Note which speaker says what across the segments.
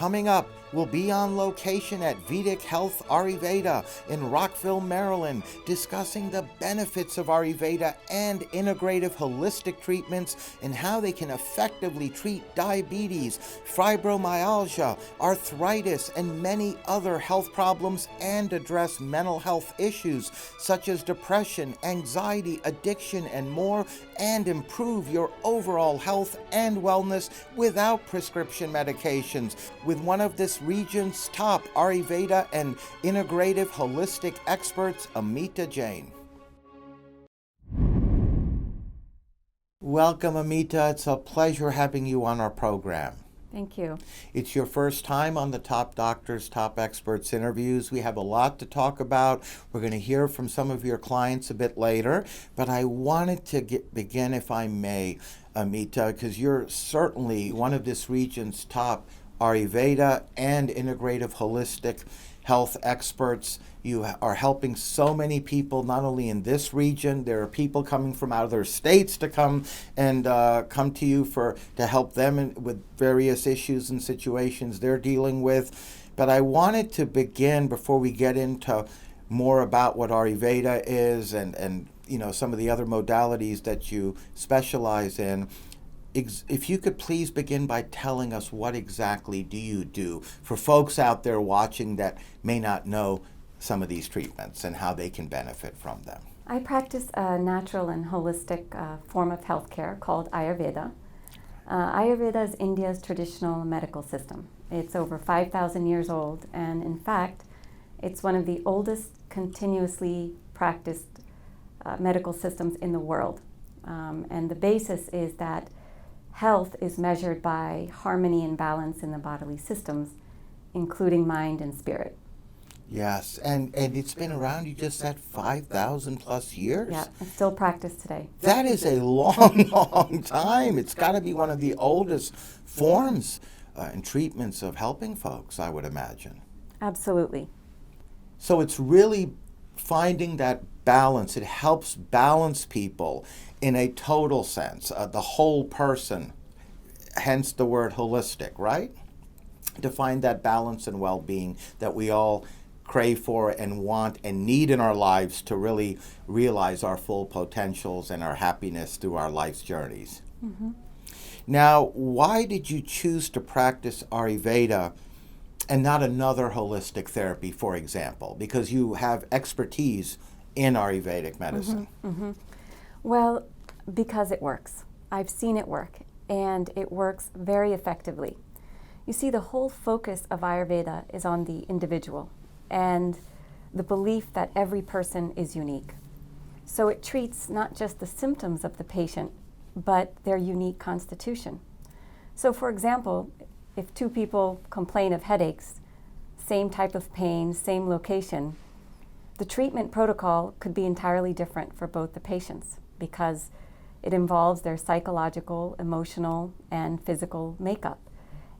Speaker 1: Coming up, we'll be on location at Vedic Health Ayurveda in Rockville, Maryland, discussing the benefits of Ayurveda and integrative holistic treatments and how they can effectively treat diabetes, fibromyalgia, arthritis, and many other health problems, and address mental health issues such as depression, anxiety, addiction, and more, and improve your overall health and wellness without prescription medications with one of this region's top Ayurveda and integrative holistic experts, Amita Jain. Welcome, Amita. It's a pleasure having you on our program.
Speaker 2: Thank you.
Speaker 1: It's your first time on the Top Doctors, Top Experts interviews. We have a lot to talk about. We're going to hear from some of your clients a bit later, but I wanted to begin, if I may, Amita, because you're certainly one of this region's top Ayurveda and integrative holistic health experts. You are helping so many people, not only in this region. There are people coming from other states to come to you to help them with various issues and situations they're dealing with. But I wanted to begin, before we get into more about what Ayurveda is and some of the other modalities that you specialize in, if you could please begin by telling us what exactly do you do for folks out there watching that may not know some of these treatments and how they can benefit from them.
Speaker 2: I practice a natural and holistic form of healthcare called Ayurveda. Ayurveda is India's traditional medical system. It's over 5,000 years old, and in fact, it's one of the oldest continuously practiced medical systems in the world. And the basis is that health is measured by harmony and balance in the bodily systems, including mind and spirit.
Speaker 1: Yes, and it's been around, you just said, 5,000 plus years?
Speaker 2: Yeah, it's still practiced today.
Speaker 1: That is a long, long time. It's got to be one of the oldest forms and treatments of helping folks, I would imagine.
Speaker 2: Absolutely.
Speaker 1: So it's really finding that balance. It helps balance people in a total sense, the whole person, hence the word holistic, right? To find that balance and well-being that we all crave for and want and need in our lives to really realize our full potentials and our happiness through our life's journeys. Mm-hmm. Now, why did you choose to practice Ayurveda and not another holistic therapy, for example? Because you have expertise in Ayurvedic medicine.
Speaker 2: Mm-hmm. Mm-hmm. Well, because it works. I've seen it work, and it works very effectively. You see, the whole focus of Ayurveda is on the individual and the belief that every person is unique. So it treats not just the symptoms of the patient, but their unique constitution. So for example, if two people complain of headaches, same type of pain, same location, the treatment protocol could be entirely different for both the patients because it involves their psychological, emotional, and physical makeup.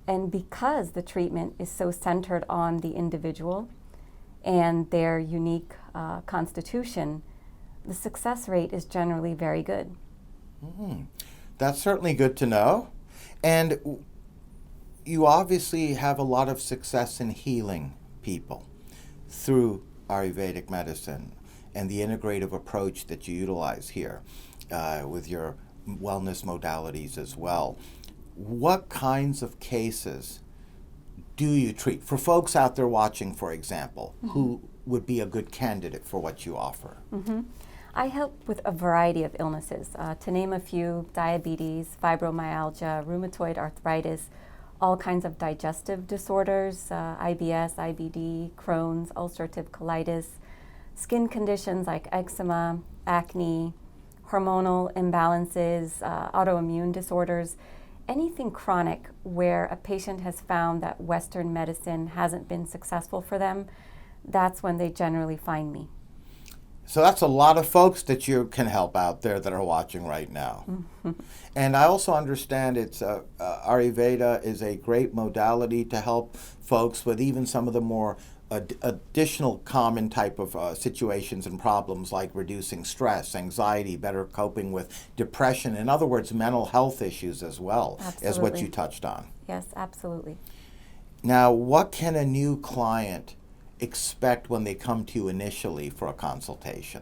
Speaker 2: And because the treatment is so centered on the individual and their unique constitution, the success rate is generally very good.
Speaker 1: Mm-hmm. That's certainly good to know. And you obviously have a lot of success in healing people through Ayurvedic medicine and the integrative approach that you utilize here with your wellness modalities as well. What kinds of cases do you treat? For folks out there watching, for example, mm-hmm. who would be a good candidate for what you offer?
Speaker 2: Mm-hmm. I help with a variety of illnesses. To name a few, diabetes, fibromyalgia, rheumatoid arthritis, all kinds of digestive disorders, IBS, IBD, Crohn's, ulcerative colitis, skin conditions like eczema, acne, hormonal imbalances, autoimmune disorders, anything chronic where a patient has found that Western medicine hasn't been successful for them, that's when they generally find me.
Speaker 1: So that's a lot of folks that you can help out there that are watching right now. Mm-hmm. And I also understand Ayurveda is a great modality to help folks with even some of the more additional common type of situations and problems like reducing stress, anxiety, better coping with depression, in other words, mental health issues as well.
Speaker 2: Absolutely.
Speaker 1: As what you touched on.
Speaker 2: Yes, absolutely.
Speaker 1: Now, what can a new client expect when they come to you initially for a consultation?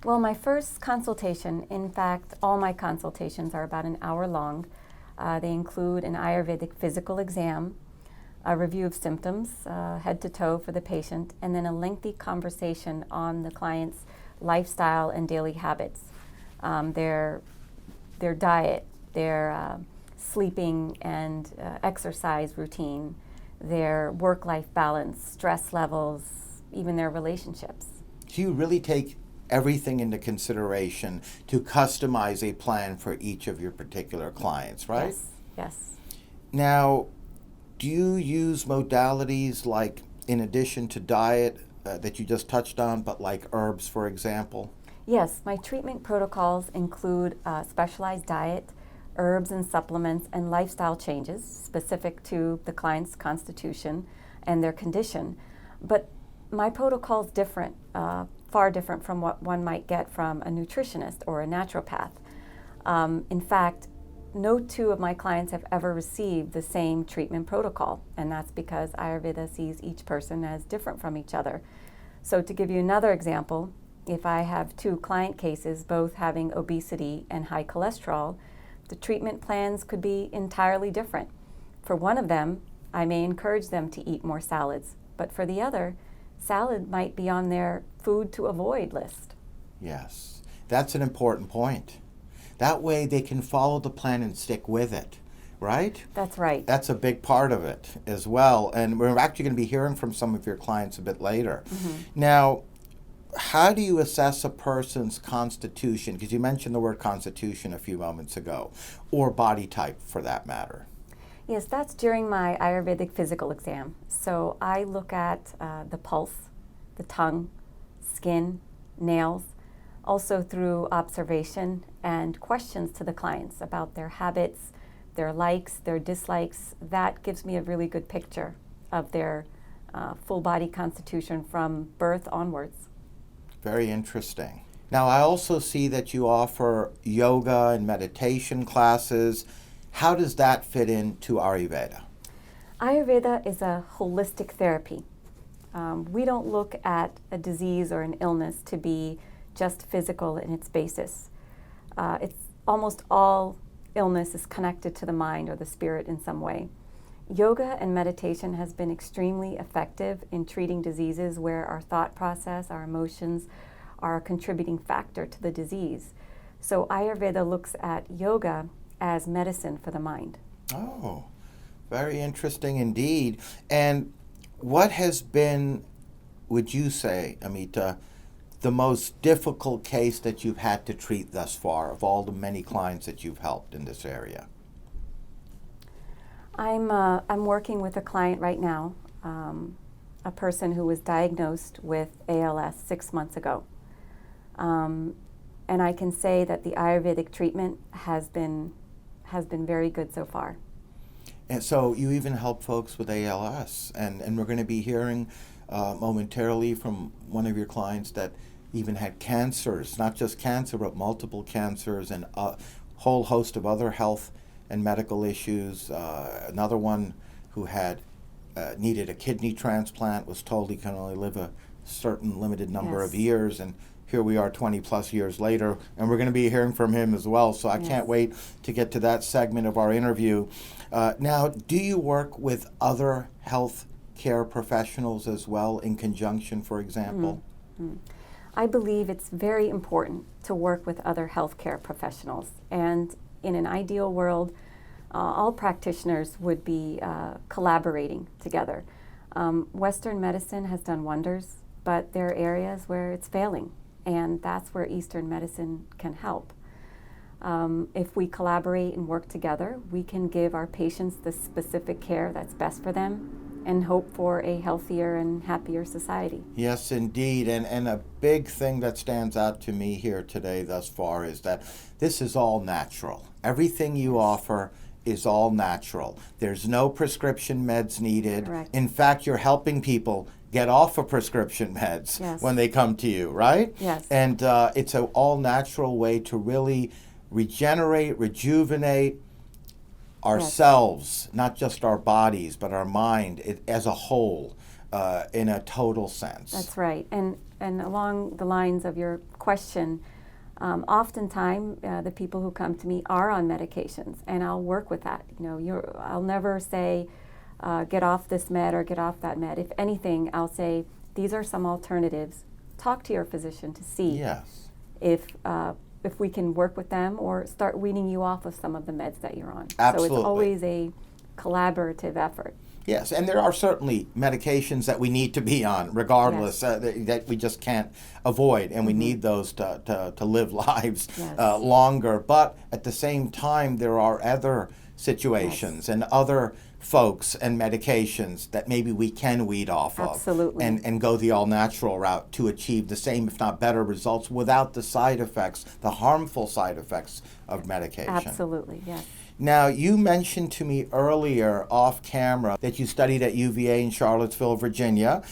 Speaker 2: Well, my first consultation, in fact, all my consultations are about an hour long. They include an Ayurvedic physical exam, a review of symptoms, head to toe for the patient, and then a lengthy conversation on the client's lifestyle and daily habits, their diet, their sleeping and exercise routine, their work-life balance, stress levels, even their relationships.
Speaker 1: Do you really take everything into consideration to customize a plan for each of your particular clients, right?
Speaker 2: Yes, yes.
Speaker 1: Now, do you use modalities like, in addition to diet that you just touched on, but like herbs, for example?
Speaker 2: Yes, my treatment protocols include specialized diet, herbs and supplements, and lifestyle changes specific to the client's constitution and their condition. But my protocol is different, far different from what one might get from a nutritionist or a naturopath. In fact, no two of my clients have ever received the same treatment protocol, and that's because Ayurveda sees each person as different from each other. So to give you another example, if I have two client cases, both having obesity and high cholesterol, the treatment plans could be entirely different. For one of them, I may encourage them to eat more salads, but for the other, salad might be on their food to avoid list.
Speaker 1: Yes, that's an important point. That way they can follow the plan and stick with it, right?
Speaker 2: That's right.
Speaker 1: That's a big part of it as well. And we're actually going to be hearing from some of your clients a bit later.
Speaker 2: Mm-hmm.
Speaker 1: Now, how do you assess a person's constitution? Because you mentioned the word constitution a few moments ago, or body type for that matter.
Speaker 2: Yes, that's during my Ayurvedic physical exam. So I look at the pulse, the tongue, skin, nails, also through observation and questions to the clients about their habits, their likes, their dislikes. That gives me a really good picture of their full body constitution from birth onwards.
Speaker 1: Very interesting. Now, I also see that you offer yoga and meditation classes. How does that fit into Ayurveda?
Speaker 2: Ayurveda is a holistic therapy. We don't look at a disease or an illness to be just physical in its basis. It's almost all illness is connected to the mind or the spirit in some way. Yoga and meditation has been extremely effective in treating diseases where our thought process, our emotions are a contributing factor to the disease. So Ayurveda looks at yoga as medicine for the mind.
Speaker 1: Oh, very interesting indeed. And what has been, would you say, Amita, the most difficult case that you've had to treat thus far of all the many clients that you've helped in this area?
Speaker 2: I'm working with a client right now, a person who was diagnosed with ALS 6 months ago. And I can say that the Ayurvedic treatment has been very good so far.
Speaker 1: And so you even help folks with ALS, and we're going to be hearing momentarily from one of your clients that even had cancers, not just cancer, but multiple cancers and a whole host of other health and medical issues. Another one who had needed a kidney transplant, was told he can only live a certain limited number of years, and here we are 20 plus years later, and we're going to be hearing from him as well, so I can't wait to get to that segment of our interview. Now, do you work with other health care professionals as well in conjunction, for example?
Speaker 2: Mm-hmm. I believe it's very important to work with other healthcare professionals, and in an ideal world, all practitioners would be collaborating together. Western medicine has done wonders, but there are areas where it's failing, and that's where Eastern medicine can help. If we collaborate and work together, we can give our patients the specific care that's best for them and hope for a healthier and happier society.
Speaker 1: Yes, indeed. And a big thing that stands out to me here today thus far is that this is all natural. Everything you offer is all natural. There's no prescription meds needed.
Speaker 2: Correct.
Speaker 1: In fact, you're helping people get off of prescription meds when they come to you, right?
Speaker 2: Yes.
Speaker 1: And it's an all natural way to really regenerate, rejuvenate, ourselves, not just our bodies, but our mind as a whole, in a total sense.
Speaker 2: That's right. And along the lines of your question, oftentimes the people who come to me are on medications, and I'll work with that. I'll never say, get off this med or get off that med. If anything, I'll say, these are some alternatives. Talk to your physician to see
Speaker 1: Yes.
Speaker 2: if we can work with them or start weaning you off of some of the meds that you're on.
Speaker 1: Absolutely.
Speaker 2: So it's always a collaborative effort.
Speaker 1: Yes, and there are certainly medications that we need to be on, regardless, that we just can't avoid, and we need those to live lives longer. But at the same time, there are other situations and other folks and medications that maybe we can weed off
Speaker 2: Absolutely.
Speaker 1: of and go the all-natural route to achieve the same, if not better, results without the side effects, the harmful side effects of medication.
Speaker 2: Absolutely, yes.
Speaker 1: Now, you mentioned to me earlier off camera that you studied at UVA in Charlottesville, Virginia,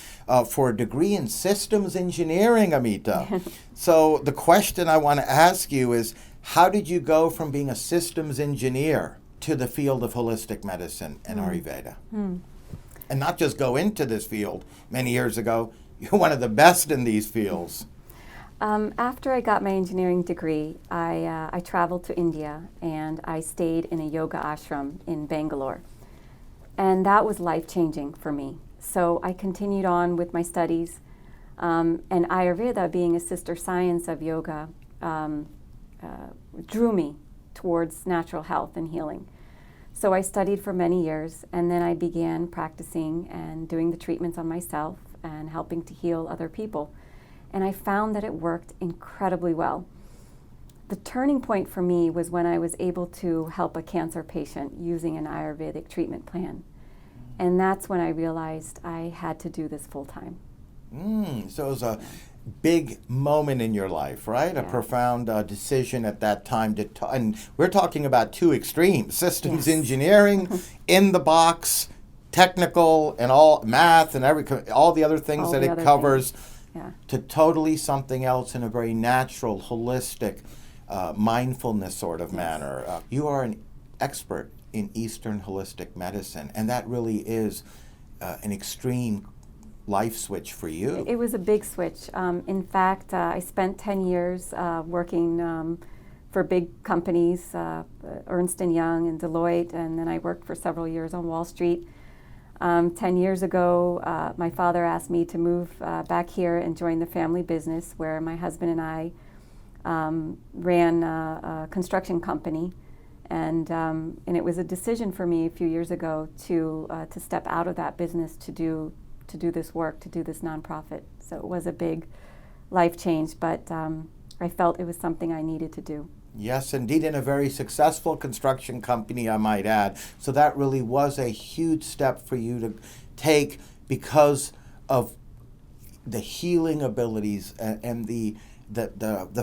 Speaker 1: for a degree in systems engineering, Amita. So the question I want to ask you is, how did you go from being a systems engineer to the field of holistic medicine and Ayurveda? And not just go into this field many years ago, you're one of the best in these fields.
Speaker 2: After I got my engineering degree, I traveled to India and I stayed in a yoga ashram in Bangalore. And that was life-changing for me. So I continued on with my studies. And Ayurveda, being a sister science of yoga, drew me towards natural health and healing. So I studied for many years, and then I began practicing and doing the treatments on myself and helping to heal other people. And I found that it worked incredibly well. The turning point for me was when I was able to help a cancer patient using an Ayurvedic treatment plan. And that's when I realized I had to do this full time.
Speaker 1: So it was a big moment in your life, right?
Speaker 2: Yeah.
Speaker 1: A profound decision at that time and we're talking about two extremes: systems engineering, in the box, technical, and all math and all the other things that it covers, to totally something else in a very natural, holistic, mindfulness sort of manner. You are an expert in Eastern holistic medicine, and that really is an extreme life switch for you.
Speaker 2: It was a big switch. In fact, I spent 10 years working for big companies, Ernst & Young and Deloitte, and then I worked for several years on Wall Street. 10 years ago, my father asked me to move back here and join the family business, where my husband and I ran a construction company. And it was a decision for me a few years ago to step out of that business to do this work, to do this nonprofit. So it was a big life change, but I felt it was something I needed to do.
Speaker 1: Yes, indeed, in a very successful construction company, I might add. So that really was a huge step for you to take because of the healing abilities and the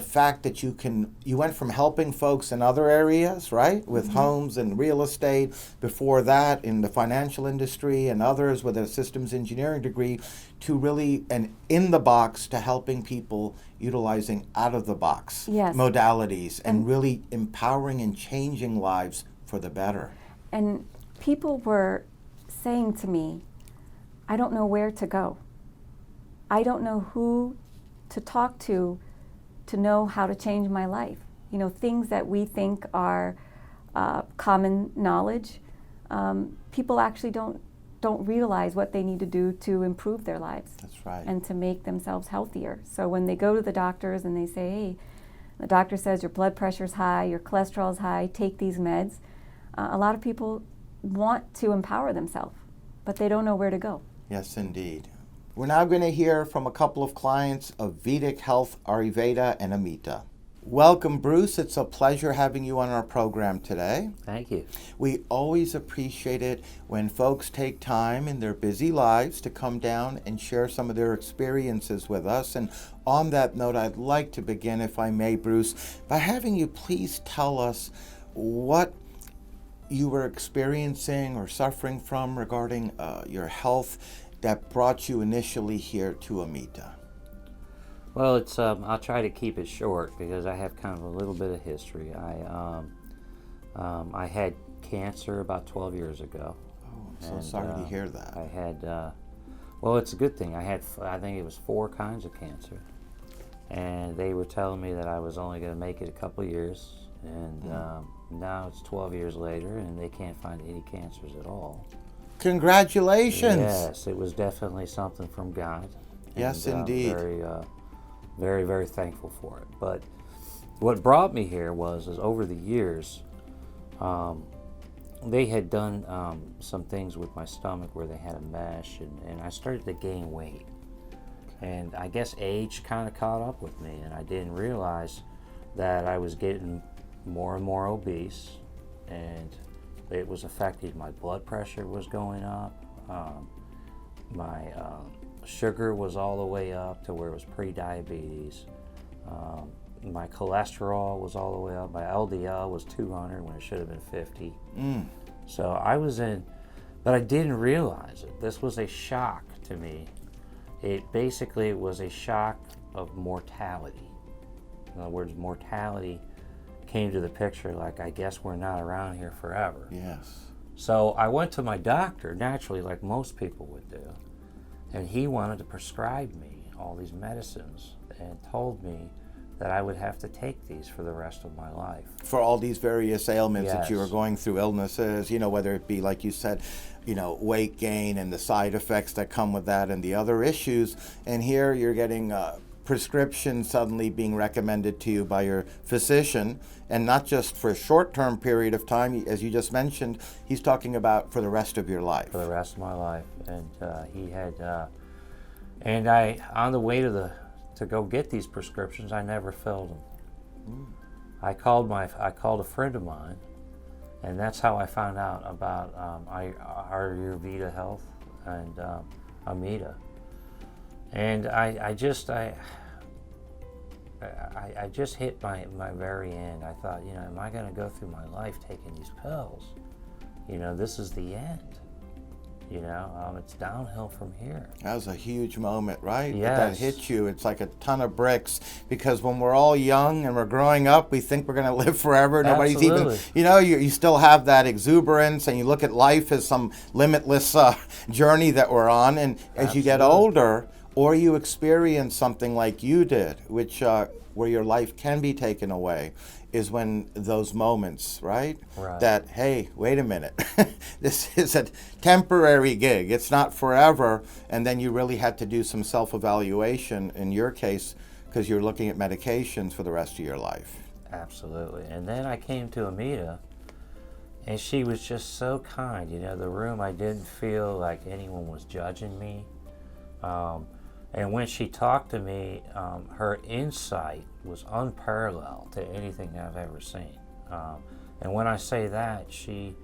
Speaker 1: fact that you went from helping folks in other areas, right, with homes and real estate, before that in the financial industry and others with a systems engineering degree, to really an in the box to helping people utilizing out of the box modalities and really empowering and changing lives for the better.
Speaker 2: And people were saying to me, I don't know where to go. I don't know who to talk to know how to change my life. You know, things that we think are common knowledge, people actually don't realize what they need to do to improve their lives.
Speaker 1: That's right.
Speaker 2: And to make themselves healthier. So when they go to the doctors and they say, hey, the doctor says your blood pressure's high, your cholesterol's high, take these meds, a lot of people want to empower themselves, but they don't know where to go.
Speaker 1: Yes, indeed. We're now going to hear from a couple of clients of Vedic Health, Ayurveda, and Amita. Welcome, Bruce. It's a pleasure having you on our program today.
Speaker 3: Thank you.
Speaker 1: We always appreciate it when folks take time in their busy lives to come down and share some of their experiences with us. And on that note, I'd like to begin, if I may, Bruce, by having you please tell us what you were experiencing or suffering from regarding your health that brought you initially here to Amita.
Speaker 3: Well, it's I'll try to keep it short because I have kind of a little bit of history. I had cancer about 12 years ago.
Speaker 1: Oh, I'm so sorry to hear that.
Speaker 3: I had, well, it's a good thing. I think it was 4 kinds of cancer. And they were telling me that I was only going to make it a couple years. And now it's 12 years later, and they can't find any cancers at all.
Speaker 1: Congratulations.
Speaker 3: Yes, it was definitely something from God.
Speaker 1: Yes,
Speaker 3: and,
Speaker 1: indeed.
Speaker 3: Very, very thankful for it. But what brought me here is over the years, they had done some things with my stomach where they had a mesh, and I started to gain weight. And I guess age kind of caught up with me, and I didn't realize that I was getting more and more obese, and it was affecting my blood pressure was going up. My sugar was all the way up to where it was pre-diabetes. My cholesterol was all the way up. My LDL was 200 when it should have been 50. So I was in, but I didn't realize it. This was a shock to me. It basically was a shock of mortality. In other words, mortality came to the picture like, I guess we're not around here forever.
Speaker 1: Yes.
Speaker 3: So I went to my doctor, naturally, like most people would do, and he wanted to prescribe me all these medicines and told me that I would have to take these for the rest of my life.
Speaker 1: For all these various ailments that you
Speaker 3: Yes.
Speaker 1: were going through, illnesses, whether it be, like you said, weight gain and the side effects that come with that and the other issues. And here you're getting prescriptions suddenly being recommended to you by your physician, and not just for a short-term period of time, as you just mentioned, he's talking about for the rest of your life.
Speaker 3: For the rest of my life. And he had, and I, on the way to go get these prescriptions, I never filled them. I called a friend of mine, and that's how I found out about Ayurveda Health and Amita. And I just hit my very end. I thought, am I going to go through my life taking these pills? This is the end. It's downhill from here.
Speaker 1: That was a huge moment, right?
Speaker 3: Yes.
Speaker 1: That hit you. It's like a ton of bricks, because when we're all young and we're growing up, we think we're going to live forever. Nobody's
Speaker 3: Absolutely.
Speaker 1: even, you still have that exuberance, and you look at life as some limitless journey that we're on. And as you get older, or you experience something like you did, which where your life can be taken away, is when those moments, right? That, hey, wait a minute, this is a temporary gig. It's not forever. And then you really had to do some self-evaluation in your case, because you're looking at medications for the rest of your life.
Speaker 3: Absolutely. And then I came to Amita, and she was just so kind. The room, I didn't feel like anyone was judging me. And when she talked to me, her insight was unparalleled to anything I've ever seen. And when I say that, she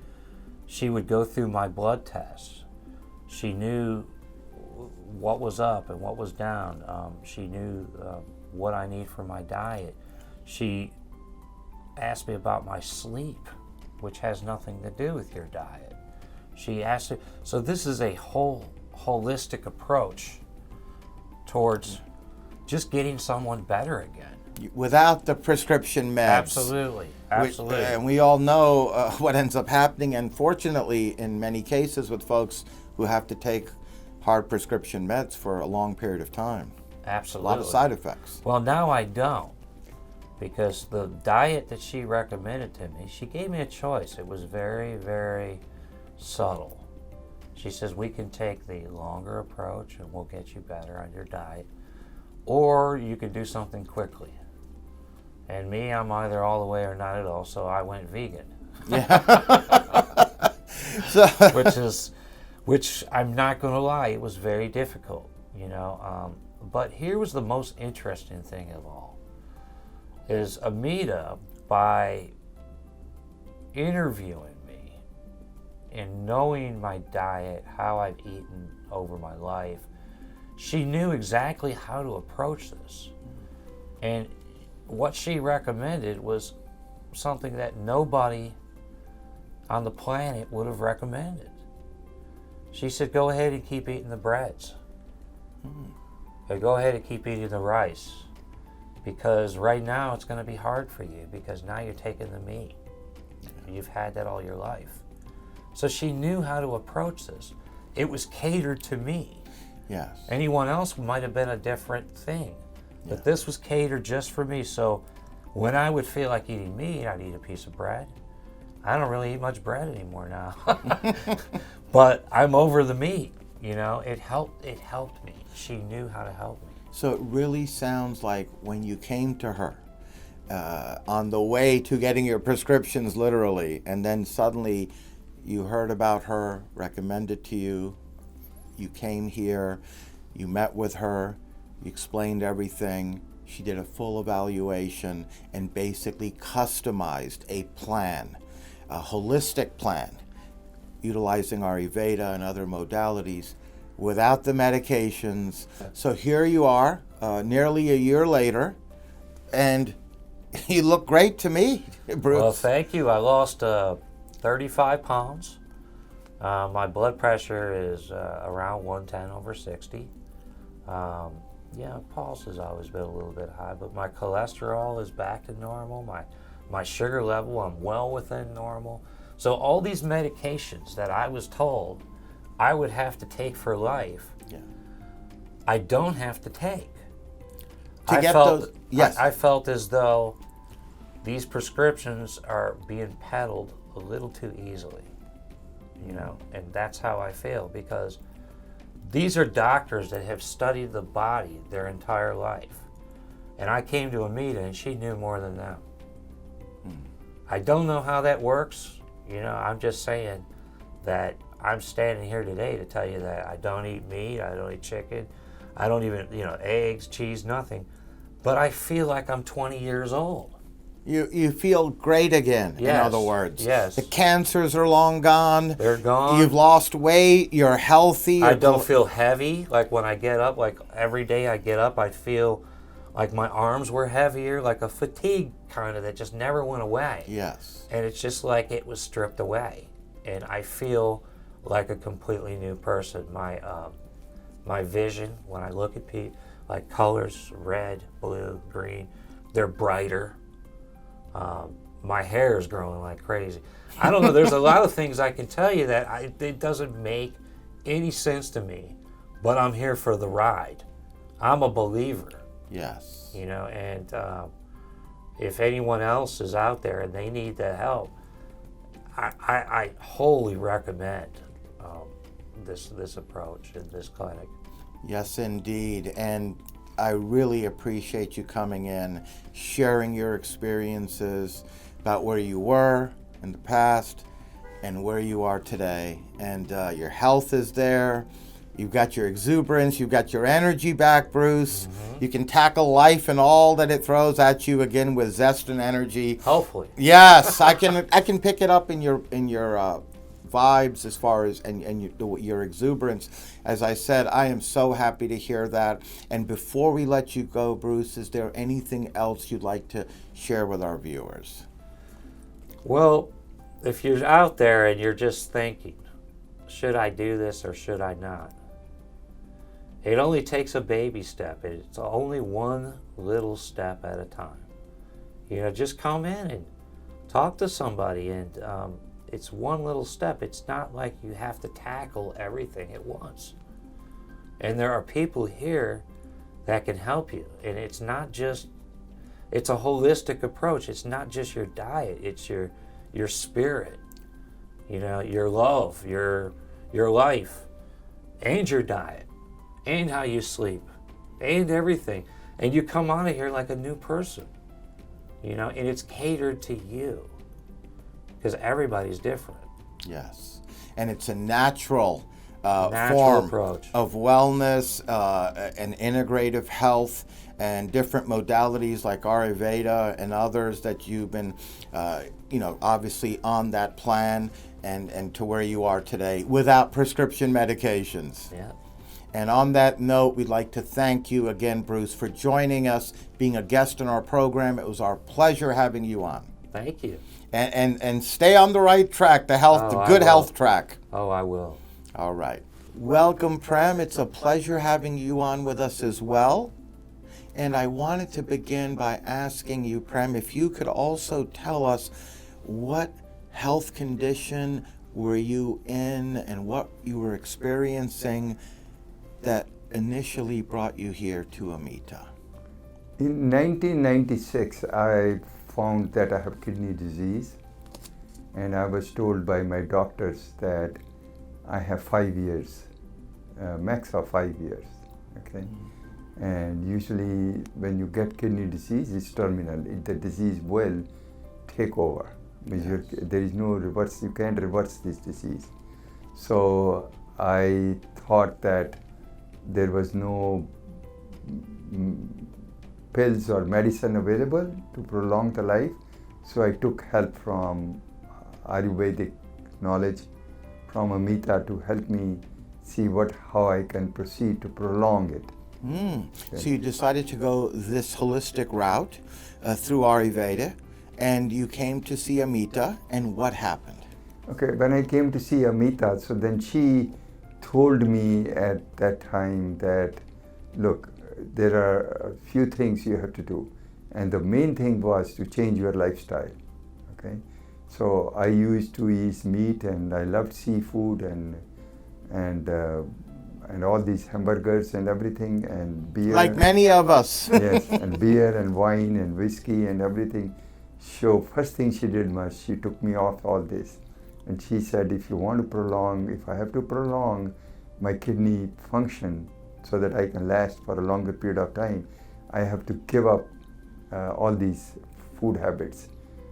Speaker 3: would go through my blood tests. She knew what was up and what was down. She knew what I need for my diet. She asked me about my sleep, which has nothing to do with your diet. She asked me, so this is a holistic approach towards just getting someone better again.
Speaker 1: Without the prescription meds.
Speaker 3: Absolutely.
Speaker 1: And we all know what ends up happening, unfortunately, in many cases with folks who have to take hard prescription meds for a long period of time.
Speaker 3: Absolutely.
Speaker 1: A lot of side effects.
Speaker 3: Well, now I don't, because the diet that she recommended to me, she gave me a choice. It was very, very subtle. She says, we can take the longer approach and we'll get you better on your diet, or you can do something quickly. And me, I'm either all the way or not at all, so I went vegan. Which I'm not going to lie, it was very difficult, But here was the most interesting thing of all, is Amita, by interviewing and knowing my diet, how I've eaten over my life, she knew exactly how to approach this. And what she recommended was something that nobody on the planet would have recommended. She said, go ahead and keep eating the breads. Or go ahead and keep eating the rice. Because right now it's going to be hard for you, because now you're taking the meat. You've had that all your life. So she knew how to approach this. It was catered to me.
Speaker 1: Yes.
Speaker 3: Anyone else might have been a different thing. But
Speaker 1: Yeah.
Speaker 3: this was catered just for me. So when I would feel like eating meat, I'd eat a piece of bread. I don't really eat much bread anymore now. But I'm over the meat, you know. It helped me. She knew how to help me.
Speaker 1: So it really sounds like when you came to her on the way to getting your prescriptions, literally, and then suddenly you heard about her, recommended to you, you came here, you met with her, you explained everything, she did a full evaluation and basically customized a plan, a holistic plan, utilizing Ayurveda and other modalities without the medications. So here you are, nearly a year later, and you look great to me, Bruce.
Speaker 3: Well, thank you. I lost 35 pounds. My blood pressure is around 110/60. Yeah, pulse has always been a little bit high, but my cholesterol is back to normal. My sugar level, I'm well within normal. So all these medications that I was told I would have to take for life,
Speaker 1: Yeah.
Speaker 3: I don't have to take.
Speaker 1: To get those, yes.
Speaker 3: I felt as though these prescriptions are being peddled a little too easily, you know, and that's how I feel, because these are doctors that have studied the body their entire life. And I came to Amita and she knew more than them. I don't know how that works, you know. I'm just saying that I'm standing here today to tell you that I don't eat meat, I don't eat chicken, I don't even, you know, eggs, cheese, nothing. But I feel like I'm 20 years old.
Speaker 1: You feel great again, in
Speaker 3: Yes,
Speaker 1: other words.
Speaker 3: yes.
Speaker 1: The cancers are long gone.
Speaker 3: They're gone.
Speaker 1: You've lost weight. You're healthy.
Speaker 3: I don't feel heavy. Like when I get up, like every day I get up, I feel like my arms were heavier, like a fatigue kind of that just never went away.
Speaker 1: Yes.
Speaker 3: And it's just like it was stripped away. And I feel like a completely new person. My vision, when I look at people, like colors, red, blue, green, they're brighter. My hair is growing like crazy. I don't know, there's a lot of things I can tell you that it doesn't make any sense to me, but I'm here for the ride. I'm a believer.
Speaker 1: Yes.
Speaker 3: You know, and if anyone else is out there and they need the help, I wholly recommend this approach in this clinic.
Speaker 1: Yes, indeed. And I really appreciate you coming in, sharing your experiences about where you were in the past and where you are today. And your health is there. You've got your exuberance. You've got your energy back, Bruce. Mm-hmm. You can tackle life and all that it throws at you again with zest and energy.
Speaker 3: Hopefully.
Speaker 1: Yes, I can pick it up in your vibes as far as and your exuberance. As I said, I am so happy to hear that. And before we let you go, Bruce, is there anything else you'd like to share with our viewers?
Speaker 3: Well, if you're out there and you're just thinking, should I do this or should I not? It only takes a baby step. It's only one little step at a time. You know, just come in and talk to somebody, and it's one little step. It's not like you have to tackle everything at once. And there are people here that can help you. And it's not just, it's a holistic approach. It's not just your diet. It's your spirit, you know, your love, your life, and your diet, and how you sleep, and everything. And you come out of here like a new person, you know, and it's catered to you. Because everybody's different.
Speaker 1: Yes, and it's a natural
Speaker 3: Natural
Speaker 1: form
Speaker 3: approach
Speaker 1: of wellness and integrative health and different modalities like Ayurveda and others that you've been, obviously on that plan and to where you are today without prescription medications.
Speaker 3: Yeah.
Speaker 1: And on that note, we'd like to thank you again, Bruce, for joining us, being a guest in our program. It was our pleasure having you on.
Speaker 3: Thank you.
Speaker 1: And stay on the right track, the good health track.
Speaker 3: Oh, I will.
Speaker 1: All right. Welcome, Prem. It's a pleasure having you on with us as well. And I wanted to begin by asking you, Prem, if you could also tell us what health condition were you in and what you were experiencing that initially brought you here to Amita?
Speaker 4: In 1996, I found that I have kidney disease, and I was told by my doctors that I have 5 years, max of 5 years, okay? And usually when you get kidney disease, it's terminal. The disease will take over.
Speaker 1: Yes.
Speaker 4: There is no reverse, you can't reverse this disease. So I thought that there was no pills or medicine available to prolong the life. So I took help from Ayurvedic knowledge from Amita to help me see how I can proceed to prolong it.
Speaker 1: So you decided to go this holistic route through Ayurveda, and you came to see Amita, and what happened?
Speaker 4: Okay, when I came to see Amita, so then she told me at that time that, look, there are a few things you have to do. And the main thing was to change your lifestyle, okay? So I used to eat meat, and I loved seafood and all these hamburgers and everything, and beer.
Speaker 1: Like many of us.
Speaker 4: Yes, and beer and wine and whiskey and everything. So first thing she did was she took me off all this. And she said, if you want to prolong, if I have to prolong my kidney function so that I can last for a longer period of time, I have to give up all these food habits.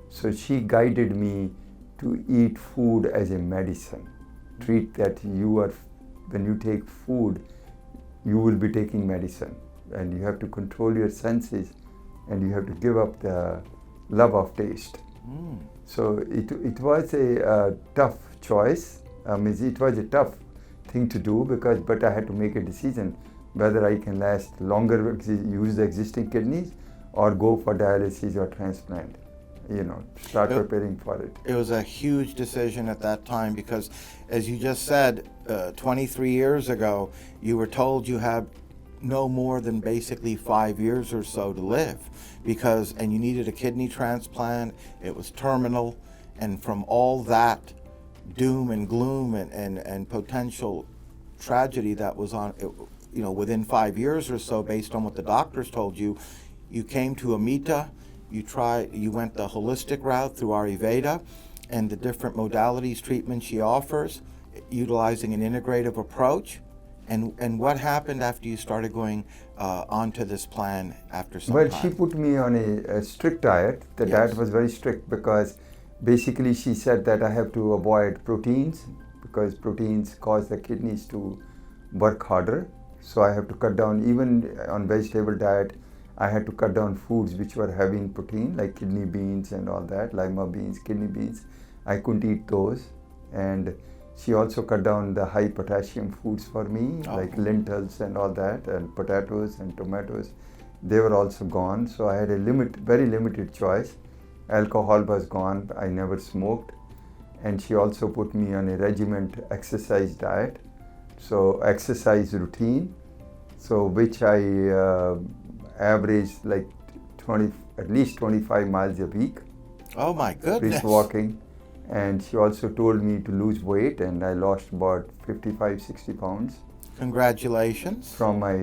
Speaker 4: So she guided me to eat food as a medicine. Treat that when you take food, you will be taking medicine. And you have to control your senses, and you have to give up the love of taste. So it was a tough choice. It was a tough thing to do but I had to make a decision whether I can last longer, use the existing kidneys, or go for dialysis or transplant. Start preparing for it.
Speaker 1: It was a huge decision at that time because, as you just said, 23 years ago, you were told you had no more than basically 5 years or so to live and you needed a kidney transplant. It was terminal, and from all that doom and gloom and potential tragedy that was on, within 5 years or so, based on what the doctors told you, you came to Amita. You went the holistic route through Ayurveda and the different modalities, treatments she offers, utilizing an integrative approach. And what happened after you started going onto this plan after some time?
Speaker 4: She put me on a strict diet. The diet was very strict because basically she said that I have to avoid proteins because proteins cause the kidneys to work harder. So I have to cut down, even on vegetable diet, I had to cut down foods which were having protein, like kidney beans and all that, lima beans, kidney beans. I couldn't eat those. And she also cut down the high potassium foods for me, like lentils and all that, and potatoes and tomatoes. They were also gone. So I had a very limited choice. Alcohol was gone. I never smoked. And she also put me on a regiment exercise diet. So exercise routine, so which I averaged like at least 25 miles a week.
Speaker 1: Oh my goodness.
Speaker 4: Brisk walking. And she also told me to lose weight, and I lost about 55, 60 pounds.
Speaker 1: Congratulations.
Speaker 4: From my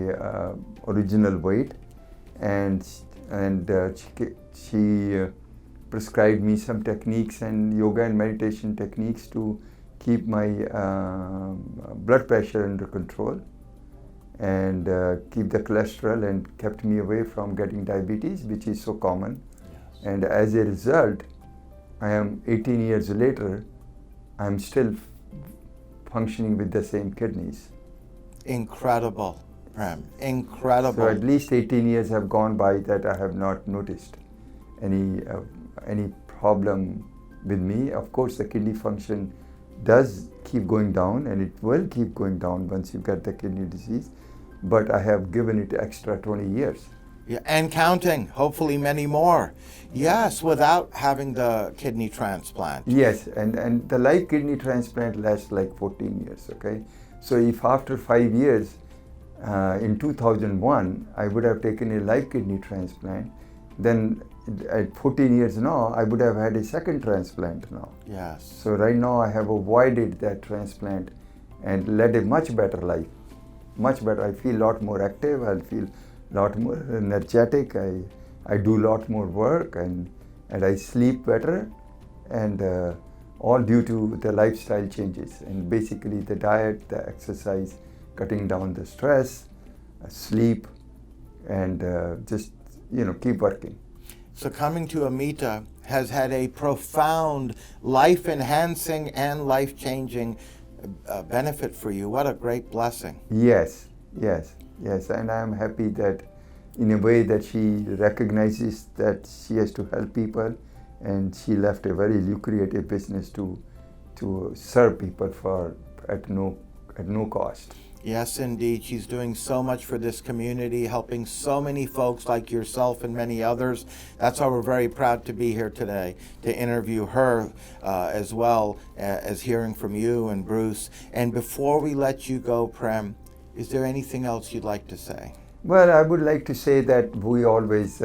Speaker 4: original weight. And she prescribed me some techniques and yoga and meditation techniques to keep my blood pressure under control and keep the cholesterol, and kept me away from getting diabetes, which is so common. Yes. And as a result, I am 18 years later, I'm still functioning with the same kidneys.
Speaker 1: Incredible, Prem. Incredible.
Speaker 4: So at least 18 years have gone by that I have not noticed any problem with me. Of course, the kidney function does keep going down, and it will keep going down once you get the kidney disease. But I have given it extra 20 years.
Speaker 1: Yeah, and counting, hopefully many more. Yes, without having the kidney transplant.
Speaker 4: Yes, and the live kidney transplant lasts like 14 years, okay? So if after 5 years, in 2001, I would have taken a live kidney transplant, then at 14 years now, I would have had a second transplant now.
Speaker 1: Yes.
Speaker 4: So right now I have avoided that transplant and led a much better life. Much better. I feel a lot more active. I feel a lot more energetic. I do a lot more work and I sleep better, and all due to the lifestyle changes and basically the diet, the exercise, cutting down the stress, sleep, and just keep working.
Speaker 1: So coming to Amita has had a profound life-enhancing and life-changing benefit for you. What a great blessing.
Speaker 4: Yes, and I'm happy that in a way that she recognizes that she has to help people, and she left a very lucrative business to serve people at no cost.
Speaker 1: Yes, indeed. She's doing so much for this community, helping so many folks like yourself and many others. That's why we're very proud to be here today, to interview her as well as hearing from you and Bruce. And before we let you go, Prem, is there anything else you'd like to say?
Speaker 4: Well, I would like to say that we always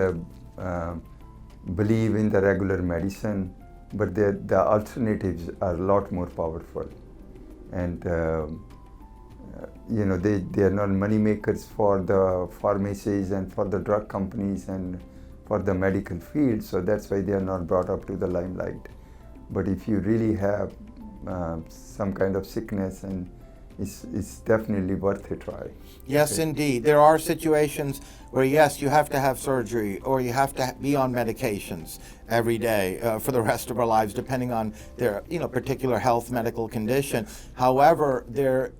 Speaker 4: believe in the regular medicine, but the alternatives are a lot more powerful. And they are not money makers for the pharmacies and for the drug companies and for the medical field, so that's why they are not brought up to the limelight. But if you really have some kind of sickness, and it's definitely worth a try.
Speaker 1: Yes, indeed. There are situations where, yes, you have to have surgery or you have to be on medications every day for the rest of our lives, depending on their particular health, medical condition. However, there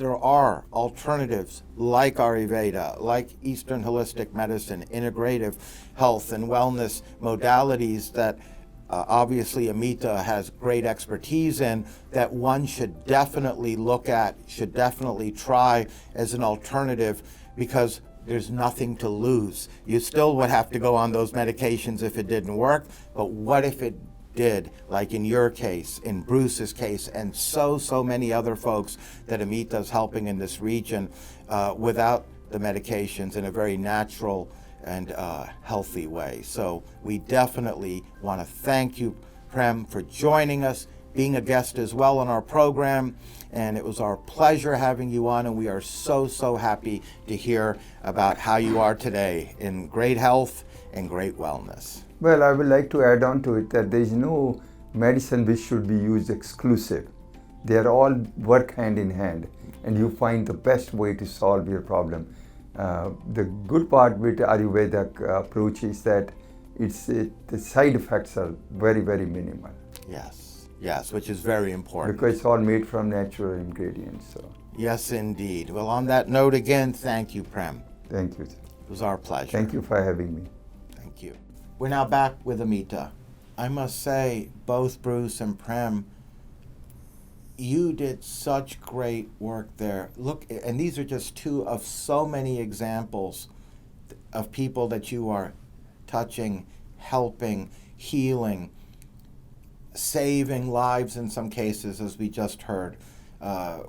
Speaker 1: are alternatives like Ayurveda, like Eastern holistic medicine, integrative health and wellness modalities that obviously Amita has great expertise in, that one should definitely look at, should definitely try as an alternative, because there's nothing to lose. You still would have to go on those medications if it didn't work, but what if it did, like in your case, in Bruce's case, and so many other folks that Amita's helping in this region without the medications, in a very natural and healthy way. So we definitely want to thank you, Prem, for joining us, being a guest as well on our program, and it was our pleasure having you on, and we are so happy to hear about how you are today in great health and great wellness.
Speaker 4: Well, I would like to add on to it that there is no medicine which should be used exclusive. They are all work hand in hand, and you find the best way to solve your problem. The good part with Ayurvedic approach is that the side effects are very minimal.
Speaker 1: Yes, which is very important.
Speaker 4: Because it's all made from natural ingredients. So.
Speaker 1: Yes, indeed. Well, on that note, again, thank you, Prem.
Speaker 4: Thank you.
Speaker 1: It was our pleasure.
Speaker 4: Thank you for having me.
Speaker 1: Thank you. We're now back with Amita. I must say, both Bruce and Prem, you did such great work there. Look, and these are just two of so many examples of people that you are touching, helping, healing, saving lives in some cases, as we just heard,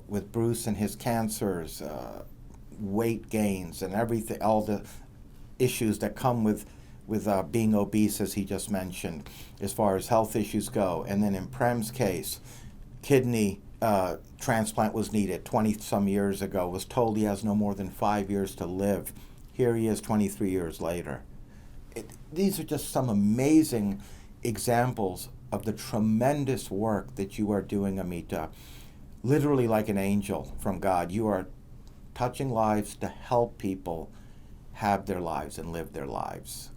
Speaker 1: with Bruce and his cancers, weight gains and everything, all the issues that come with being obese, as he just mentioned, as far as health issues go. And then in Prem's case, kidney transplant was needed 20-some years ago, was told he has no more than 5 years to live. Here he is 23 years later. These are just some amazing examples of the tremendous work that you are doing, Amita. Literally like an angel from God. You are touching lives to help people have their lives and live their lives.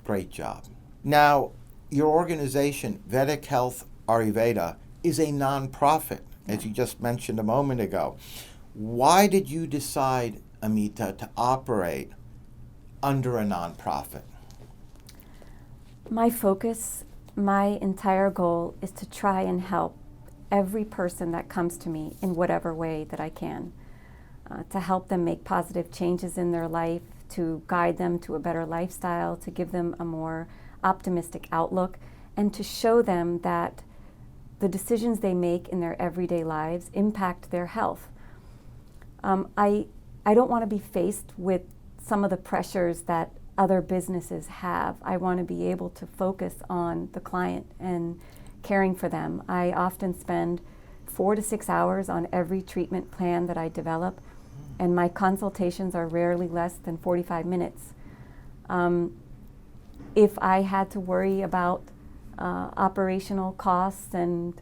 Speaker 1: Great job. Now, your organization, Vedic Health Ayurveda, is a nonprofit, as you just mentioned a moment ago. Why did you decide, Amita, to operate under a nonprofit?
Speaker 2: My focus, my entire goal is to try and help every person that comes to me in whatever way that I can, to help them make positive changes in their life, to guide them to a better lifestyle, to give them a more optimistic outlook, and to show them that the decisions they make in their everyday lives impact their health. I don't want to be faced with some of the pressures that other businesses have. I want to be able to focus on the client and caring for them. I often spend 4 to 6 hours on every treatment plan that I develop, and my consultations are rarely less than 45 minutes. If I had to worry about operational costs and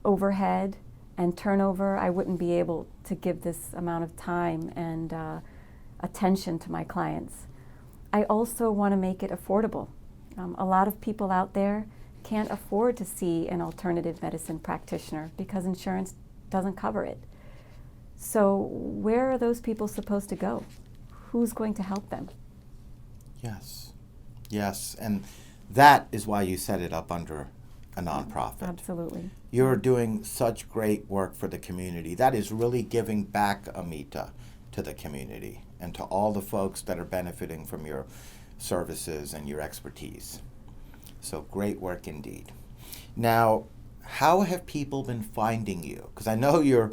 Speaker 2: overhead and turnover, I wouldn't be able to give this amount of time and attention to my clients. I also want to make it affordable. A lot of people out there can't afford to see an alternative medicine practitioner because insurance doesn't cover it. So where are those people supposed to go? Who's going to help them?
Speaker 1: Yes. Yes. And that is why you set it up under a nonprofit.
Speaker 2: Absolutely.
Speaker 1: You're doing such great work for the community. That is really giving back, Amita, to the community and to all the folks that are benefiting from your services and your expertise. So great work indeed. Now, how have people been finding you? Because I know you're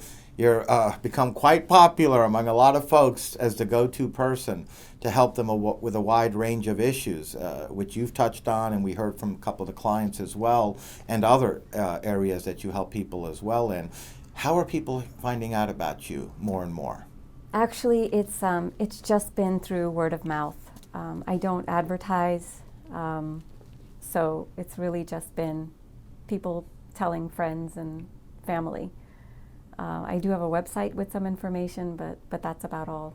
Speaker 1: become quite popular among a lot of folks as the go-to person to help them with a wide range of issues, which you've touched on, and we heard from a couple of the clients as well, and other areas that you help people as well in. How are people finding out about you more and more?
Speaker 2: Actually, it's just been through word of mouth. I don't advertise, so it's really just been people telling friends and family. I do have a website with some information, but that's about all.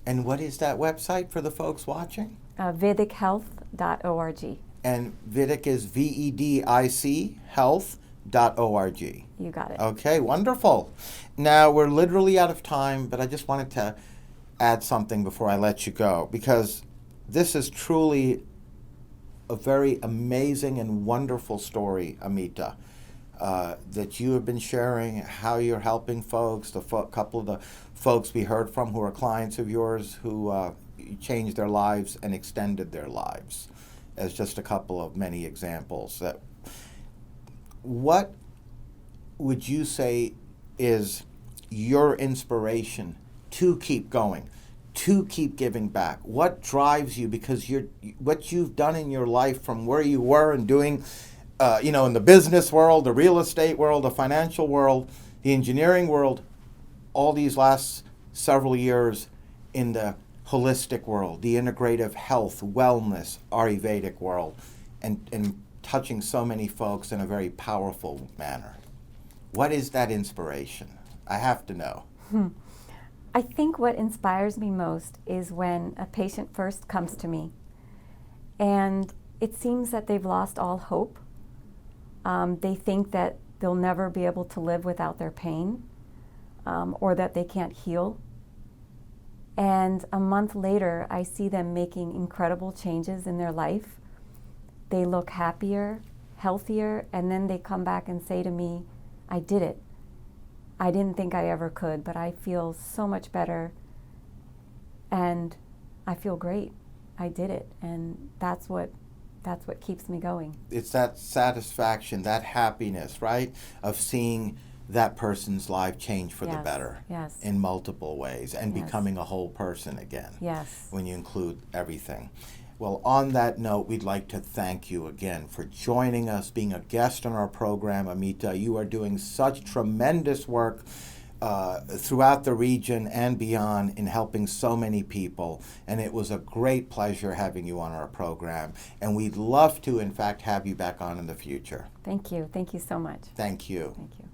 Speaker 1: And what is that website for the folks watching?
Speaker 2: VedicHealth.org.
Speaker 1: And Vedic is VEDIC health.org.
Speaker 2: You got it.
Speaker 1: Okay, wonderful. Now, we're literally out of time, but I just wanted to add something before I let you go, because this is truly a very amazing and wonderful story, Amita, that you have been sharing, how you're helping folks, the couple of the folks we heard from who are clients of yours who changed their lives and extended their lives, as just a couple of many examples. What would you say is your inspiration to keep going, to keep giving back? What drives you? Because what you've done in your life from where you were and doing, in the business world, the real estate world, the financial world, the engineering world, all these last several years in the holistic world, the integrative health, wellness, Ayurvedic world, and touching so many folks in a very powerful manner. What is that inspiration? I have to know.
Speaker 2: I think what inspires me most is when a patient first comes to me and it seems that they've lost all hope. They think that they'll never be able to live without their pain, or that they can't heal. And a month later, I see them making incredible changes in their life. They look happier, healthier, and then they come back and say to me, I did it. I didn't think I ever could, but I feel so much better, and I feel great. I did it, and that's what keeps me going.
Speaker 1: It's that satisfaction, that happiness, right, of seeing that person's life change for the better in multiple ways and becoming a whole person again.
Speaker 2: Yes.
Speaker 1: When you include everything. Well, on that note, we'd like to thank you again for joining us, being a guest on our program, Amita. You are doing such tremendous work throughout the region and beyond in helping so many people, and it was a great pleasure having you on our program, and we'd love to, in fact, have you back on in the future.
Speaker 2: Thank you. Thank you so much.
Speaker 1: Thank you.
Speaker 2: Thank you.